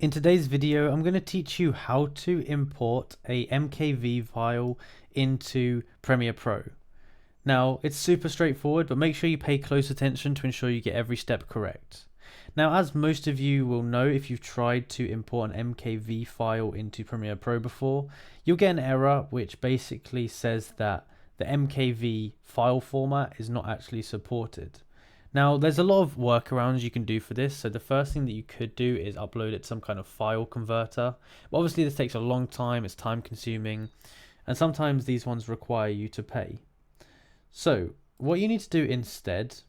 In today's video, I'm going to teach you how to import a MKV file into Premiere Pro. Now, it's super straightforward, but make sure you pay close attention to ensure you get every step correct. Now, as most of you will know, if you've tried to import an MKV file into Premiere Pro before, you'll get an error which basically says that the MKV file format is not actually supported. Now, there's a lot of workarounds you can do for this. So the first thing that you could do is upload it to some kind of file converter. But obviously this takes a long time, it's time consuming, and sometimes these ones require you to pay. So what you need to do instead,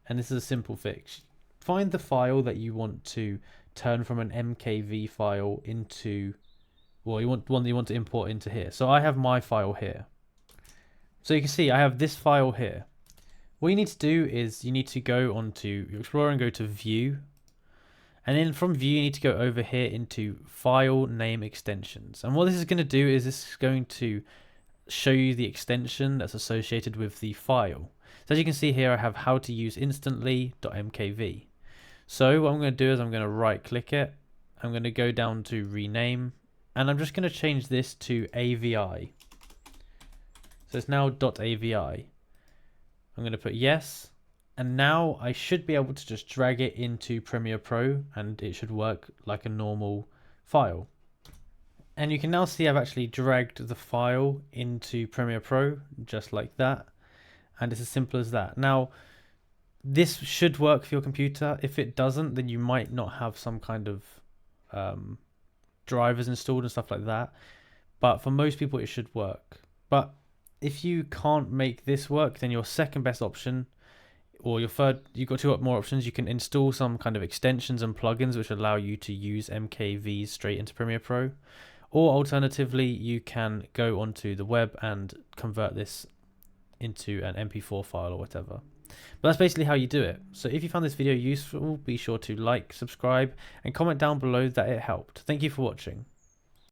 and this is a simple fix, find the file that you want to turn from an MKV file into, well, you want one that you want to import into here. So I have my file here. So you can see I have this file here. What you need to do is you need to go onto your Explorer and go to View. And then from View, you need to go over here into File Name Extensions. And what this is going to do is this is going to show you the extension that's associated with the file. So as you can see here, I have how to use instantly.mkv. So what I'm going to do is I'm going to right click it. I'm going to go down to Rename. And I'm just going to change this to AVI. So it's now .avi. I'm going to put yes, and now I should be able to just drag it into Premiere Pro and it should work like a normal file. And you can now see I've actually dragged the file into Premiere Pro just like that, and it's as simple as that. Now this should work for your computer. If it doesn't, then you might not have some kind of drivers installed and stuff like that, but for most people it should work. But if you can't make this work, then your second best option, or your third, you've got two more options. You can install some kind of extensions and plugins which allow you to use MKVs straight into Premiere Pro, or alternatively, you can go onto the web and convert this into an MP4 file or whatever. But that's basically how you do it. So if you found this video useful, be sure to like, subscribe, and comment down below that it helped. Thank you for watching.